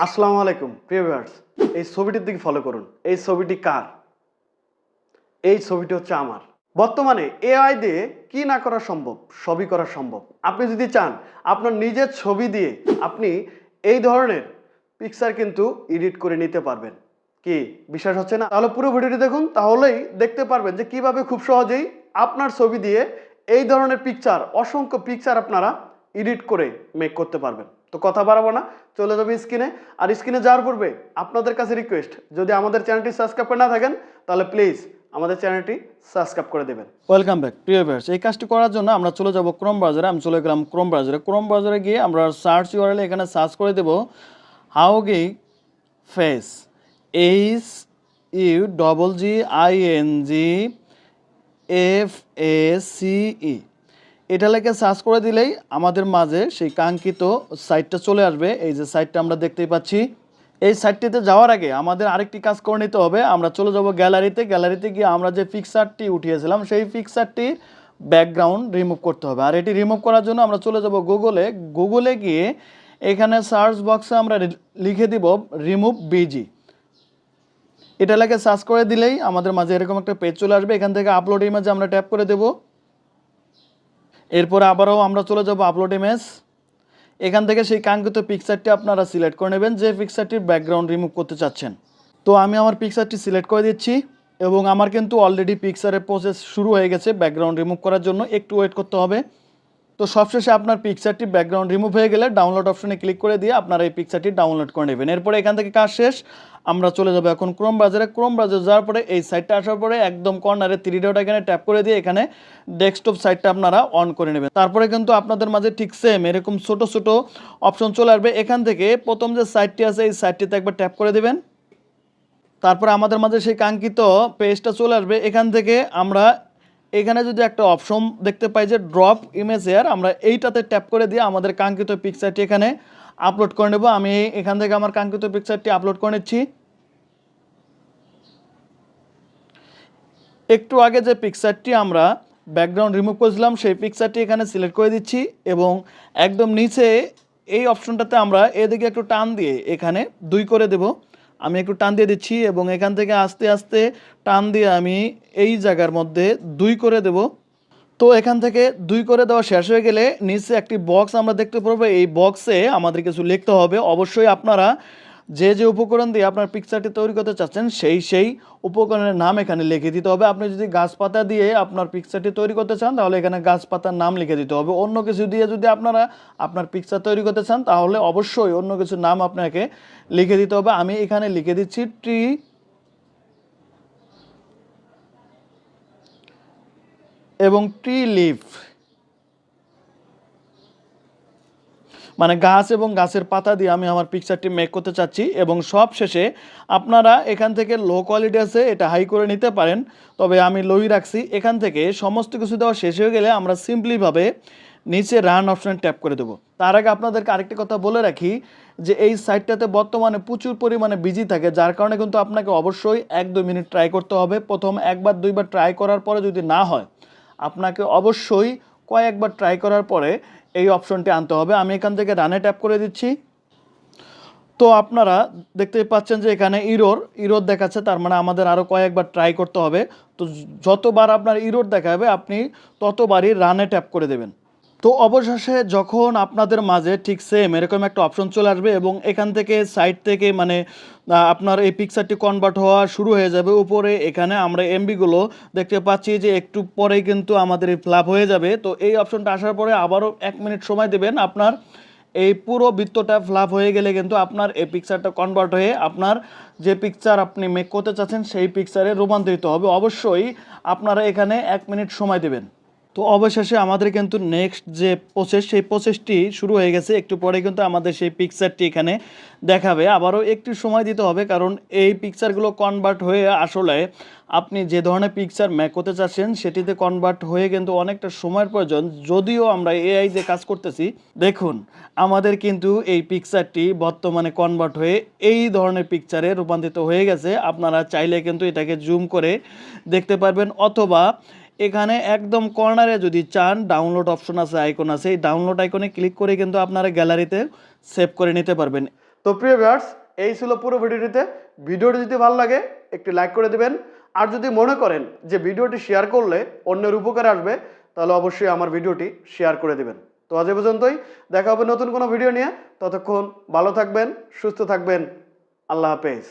আসসালামু আলাইকুম প্রিয় ভিউয়ার্স, এই ছবিটির দিকে ফলো করুন। এই ছবিটি কার? এই ছবিটি হচ্ছে আমার। বর্তমানে এআই দিয়ে কি না করা সম্ভব, সবই করা সম্ভব। আপনি যদি চান আপনার নিজের ছবি দিয়ে আপনি এই ধরনের পিকচার কিন্তু এডিট করে নিতে পারবেন। কি বিশ্বাস হচ্ছে না? তাহলে পুরো ভিডিওটি দেখুন, তাহলেই দেখতে পারবেন যে কিভাবে খুব সহজেই আপনার ছবি দিয়ে এই ধরনের পিকচার, অসংখ্য পিকচার আপনারা এডিট করে মেক করতে পারবেন। তো কথা বাড়াবো না, চলে যাবে স্ক্রিনে। আর স্ক্রিনে যাওয়ার পূর্বে আপনাদের কাছে রিকোয়েস্ট, যদি আমাদের চ্যানেলটি সাবস্ক্রাইব করে না থাকেন তাহলে প্লিজ আমাদের চ্যানেলটি সাবস্ক্রাইব করে দেবেন। ওয়েলকাম ব্যাক প্রিয় ভিউয়ার্স। এই কাজটি করার জন্য আমরা চলে যাব ক্রোম ব্রাউজারে। আমি চলে গেলাম ক্রোম ব্রাউজারে। ক্রোম ব্রাউজারে গিয়ে আমরা সার্চ ইউআরএল এখানে সার্চ করে দেব হাউগি ফেস, HUGINGFACE। এটা লেখে সার্চ করে দিলেই আমাদের মাঝে সেই কাঙ্ক্ষিত সাইটটা চলে আসবে। এই যে সাইটটা আমরা দেখতেই পাচ্ছি। এই সাইটটিতে যাওয়ার আগে আমাদের আরেকটি কাজ করে নিতে হবে। আমরা চলে যাব গ্যালারিতে। গ্যালারিতে গিয়ে আমরা যে পিকচারটি উঠিয়েছিলাম সেই পিকচারটির ব্যাকগ্রাউন্ড রিমুভ করতে হবে। আর এটি রিমুভ করার জন্য আমরা চলে যাব গুগলে গিয়ে এখানে সার্চ বক্সে আমরা লিখে দিব রিমুভ বিজি। এটা লেখে সার্চ করে দিলেই আমাদের মাঝে এরকম একটা পেজ চলে আসবে। এখান থেকে আপলোড ইমেজে আমরা ট্যাপ করে দেব। এরপরে আবারও আমরা চলে যাব আপলোড ইমেজ। এখান থেকে সেই কাঙ্ক্ষিত পিকচারটি আপনারা সিলেক্ট করে নেবেন, যে পিকচারটির ব্যাকগ্রাউন্ড রিমুভ করতে চাচ্ছেন। তো আমি আমার পিকচারটি সিলেক্ট করে দিচ্ছি এবং আমার কিন্তু অলরেডি পিকচারের প্রসেস শুরু হয়ে গেছে ব্যাকগ্রাউন্ড রিমুভ করার জন্য। একটু ওয়েট করতে হবে। তো সবশেষে আপনার পিকচারটি ব্যাকগ্রাউন্ড রিমুভ হয়ে গেলে ডাউনলোড অপশনে ক্লিক করে দিয়ে আপনারা এই পিকচারটি ডাউনলোড করে নেবেন। এরপরে এখান থেকে কাজ শেষ। আমরা চলে যাব এখন ক্রোম ব্রাউজারে। ক্রোম ব্রাউজারে যাওয়ার পরে এই সাইটটা আসার পরে একদম কর্নারে 3 ডট এখানে ট্যাপ করে দিয়ে এখানে ডেস্কটপ সাইটটা আপনারা অন করে নেবেন। তারপরে কিন্তু আপনাদের মাঝে ঠিক সেম এরকম ছোট ছোট অপশন চলে আসবে। এখান থেকে প্রথম যে সাইটটি আছে এই সাইটটিতে একবার ট্যাপ করে দেবেন। তারপরে আমাদের মাঝে সেই কাঙ্ক্ষিত পেজটা চলে আসবে। এখান থেকে আমরা এখানে যদি একটা অপশন দেখতে পাই যে ড্রপ ইমেজ হেয়ার, আমরা এইটাতে ট্যাপ করে দিয়ে আমাদের কাঙ্ক্ষিত পিকচারটি এখানে আপলোড করে নেব। আমি এখান থেকে আমার কাঙ্ক্ষিত পিকচারটি আপলোড করে নিচ্ছি। একটু আগে যে পিকচারটি আমরা ব্যাকগ্রাউন্ড রিমুভ করেছিলাম সেই পিকচারটি এখানে সিলেক্ট করে দিচ্ছি এবং একদম নিচে এই অপশনটাতে আমরা এদিকে একটু টান দিয়ে এখানে 2 করে দেব। আমি একটু টান দিয়ে দিচ্ছি এবং এখান থেকে আস্তে আস্তে টান দিয়ে আমি এই জায়গার মধ্যে 2 করে দেব। তো এখান থেকে 2 করে দেওয়া শেষ হয়ে গেলে নিচে একটি বক্স আমরা দেখতে পারবো। এই বক্সে আমাদের কিছু লিখতে হবে। অবশ্যই আপনারা যে যে উপকরণ দিয়ে আপনার পিকচারটি তৈরি করতে চাচ্ছেন সেই উপকরণের নাম এখানে লিখে দিতে হবে। আপনি যদি গাছপাতা দিয়ে আপনার পিকচারটি তৈরি করতে চান তাহলে এখানে গাছপাতার নাম লিখে দিতে হবে। অন্য কিছু দিয়ে যদি আপনারা আপনার পিকচার তৈরি করতে চান তাহলে অবশ্যই অন্য কিছুর নাম আপনাকে লিখে দিতে হবে। আমি এখানে লিখে দিচ্ছি ট্রি এবং ট্রি লিফ, মানে গাছ এবং গাছের পাতা দিয়ে আমি আমার পিকচারটি মেক করতে চাচ্ছি। এবং সব শেষে আপনারা এখান থেকে লো কোয়ালিটি আছে এটা হাই করে নিতে পারেন, তবে আমি লোই রাখছি। এখান থেকে সমস্ত কিছু দেওয়া শেষ হয়ে গেলে আমরা সিম্পলিভাবে নিচে রান অপশানে ট্যাপ করে দেবো। তার আগে আপনাদেরকে আরেকটি কথা বলে রাখি যে এই সাইটটাতে বর্তমানে প্রচুর পরিমাণে বিজি থাকে, যার কারণে কিন্তু আপনাকে অবশ্যই 1-2 মিনিট ট্রাই করতে হবে। প্রথম 1-2বার ট্রাই করার পরে যদি না হয় আপনাকে অবশ্যই কয়েকবার ট্রাই করার পরে এই অপশনটি আনতে হবে। আমি এখান থেকে রানে ট্যাপ করে দিচ্ছি। তো আপনারা দেখতেই পাচ্ছেন যে এখানে ইরোর দেখাচ্ছে, তার মানে আমাদের আরও কয়েকবার ট্রাই করতে হবে। তো যতবার আপনার ইরোর দেখাবে আপনি ততবারই রানে ট্যাপ করে দেবেন। তো অবশেষে যখন আপনাদের মাঝে ঠিক সেম এরকম একটা অপশন চলে আসবে এবং এখান থেকে সাইট থেকে মানে আপনার এই পিকচারটি কনভার্ট হওয়া শুরু হয়ে যাবে। উপরে এখানে আমরা এমবিগুলো দেখতে পাচ্ছি যে একটু পরেই কিন্তু আমাদের এই ফ্ল্যাপ হয়ে যাবে। তো এই অপশনটা আসার পরে আবারও 1 মিনিট সময় দেবেন। আপনার এই পুরো বৃত্তটা ফ্ল্যাপ হয়ে গেলে কিন্তু আপনার এই পিকচারটা কনভার্ট হয়ে আপনার যে পিকচার আপনি মেক করতে চাচ্ছেন সেই পিকচারে রূপান্তরিত হবে। অবশ্যই আপনারা এখানে 1 মিনিট সময় দেবেন। তো অবশেষে আমাদের কিন্তু নেক্সট যে প্রসেস সেই প্রসেসটি শুরু হয়ে গেছে। একটু পরে কিন্তু আমাদের সেই পিকচারটি এখানে দেখাবে। আবারও একটু সময় দিতে হবে, কারণ এই পিকচারগুলো কনভার্ট হয়ে আসলে আপনি যে ধরনের পিকচার মেক করতে চাচ্ছেন সেটিতে কনভার্ট হয়ে কিন্তু অনেকটা সময়ের প্রয়োজন। যদিও আমরা এআই যে কাজ করতেছি, দেখুন আমাদের কিন্তু এই পিকচারটি বর্তমানে কনভার্ট হয়ে এই ধরনের পিকচারে রূপান্তরিত হয়ে গেছে। আপনারা চাইলে কিন্তু এটাকে জুম করে দেখতে পারবেন, অথবা এখানে একদম কর্নারে যদি চান ডাউনলোড অপশন আছে, আইকন আছে, এই ডাউনলোড আইকনে ক্লিক করে কিন্তু আপনারা গ্যালারিতে সেভ করে নিতে পারবেন। তো প্রিয় ভিউয়ার্স, এই ছিল পুরো ভিডিওটিতে। ভিডিওটি যদি ভালো লাগে একটি লাইক করে দিবেন, আর যদি মনে করেন যে ভিডিওটি শেয়ার করলে অন্যের উপকারে আসবে, তাহলে অবশ্যই আমার ভিডিওটি শেয়ার করে দিবেন। তো আজ এ পর্যন্তই, দেখা হবে নতুন কোনো ভিডিও নিয়ে। ততক্ষণ ভালো থাকবেন, সুস্থ থাকবেন। আল্লাহ হাফেজ।